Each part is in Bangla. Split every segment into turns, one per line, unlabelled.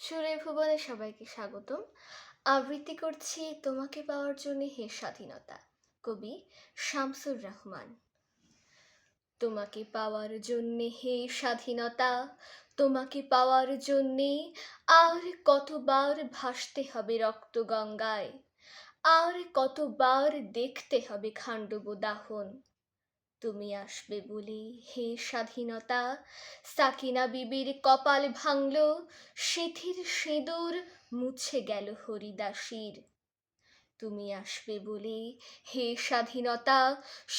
সুরে ভুবনে সবাইকে স্বাগতম। আবৃত্তি করছি তোমাকে পাওয়ার জন্য হে স্বাধীনতা, কবি শামসুর রহমান। তোমাকে পাওয়ার জন্যে হে স্বাধীনতা, তোমাকে পাওয়ার জন্যে আর কতবার ভাসতে হবে রক্ত গঙ্গায়, আর কতবার দেখতে হবে খান্ডব দাহন। তুমি আসবে বলে হে স্বাধীনতা, সাকিনা বিবির কপাল ভাঙল, সিঁথির সিঁদুর মুছে গেল হরিদাসীর। তুমি আসবে বলে হে স্বাধীনতা,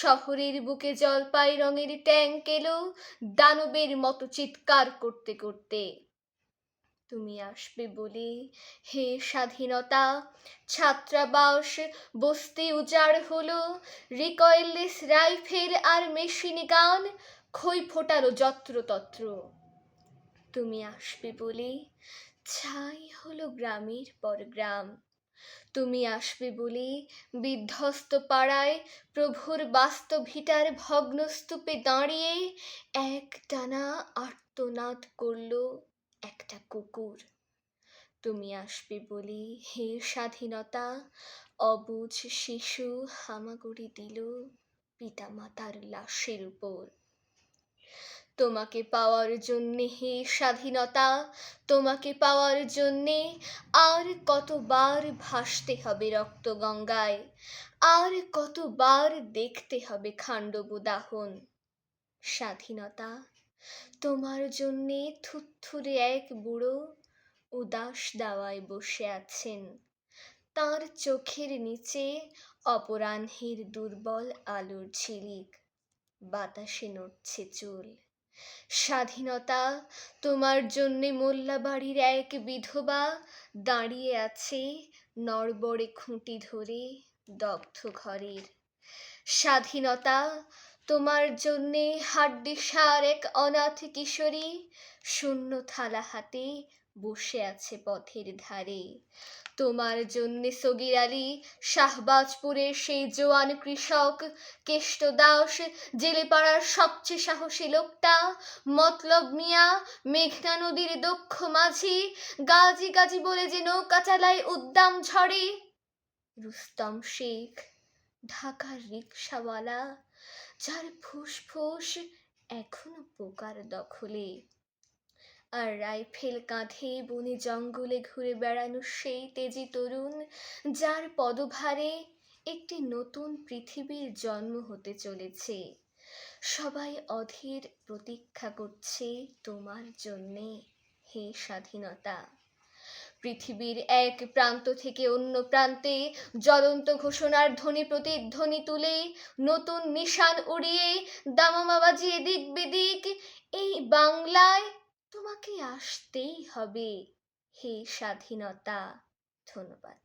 শহরের বুকে জলপাই রঙের ট্যাঙ্ক এলো দানবের মতো চিৎকার করতে করতে। তুমি আসবে বলে হে স্বাধীনতা, ছাত্রাবাস বস্তি উজাড় হলো, রিকয়েললেস রাইফেল আর মেশিন গান খই ফোটালো যত্রতত্র। তুমি আসবে বলে ছাই হলো গ্রামের পর গ্রাম। তুমি আসবে বলে বিধ্বস্ত পাড়ায় প্রভুর বাস্তভিটার ভগ্নস্তূপে দাঁড়িয়ে একটানা আর্তনাদ করল একটা কুকুর। তুমি আসবে বলে হে স্বাধীনতা, অবুঝ শিশু হামাগুড়ি দিল পিতা মাতার লাশের উপর। তোমাকে পাওয়ার জন্যে হে স্বাধীনতা, তোমাকে পাওয়ার জন্যে আর কতবার ভাসতে হবে রক্ত গঙ্গায়, আর কতবার দেখতে হবে খান্ডব দাহন। স্বাধীনতা, তোমার জন্যে থুত্থুরে এক বুড়ো উদাস দাওয়ায় বসে আছেন, তার চোখের নিচে অপরাহ্নের দুর্বল আলোর ঝিলিক, বাতাসে নড়ছে চুল। স্বাধীনতা, তোমার জন্যে মোল্লাবাড়ির এক বিধবা দাঁড়িয়ে আছে নড়বড়ে খুঁটি ধরে দগ্ধ ঘরের। স্বাধীনতা, তোমার জন্যে হাড্ডিসার এক অনাথ কিশোরী শূন্য থালা হাতে বসে আছে পথের ধারে। তোমার জন্যে সগির আলী শাহবাজপুরের সেই জোয়ান কৃষক, কেষ্ট দাস জেলেপাড়ার সবচেয়ে সাহসী লোকটা, মতলব মিয়া মেঘনা নদীর দক্ষ মাঝি, গাজী গাজী বলে যে নৌকা চালায় উদ্দাম ঝড়ে, রুস্তম শেখ ঢাকার রিকশাওয়ালা, যার ফুসফুস এখনো পোকার দখলে, আর রাইফেল কাঁধে বনে জঙ্গলে ঘুরে বেড়ানো সেই তেজি তরুণ, যার পদভারে একটি নতুন পৃথিবীর জন্ম হতে চলেছে। সবাই অধীর প্রতীক্ষা করছে তোমার জন্যে হে স্বাধীনতা। পৃথিবীর এক প্রান্ত থেকে অন্য প্রান্তে জ্বলন্ত ঘোষণার ধ্বনি প্রতিধ্বনি তুলে নতুন নিশান উড়িয়ে দামামা বাজিয়ে দিক বিদিক এই বাংলায় তোমাকে আসতেই হবে হে স্বাধীনতা। ধন্যবাদ।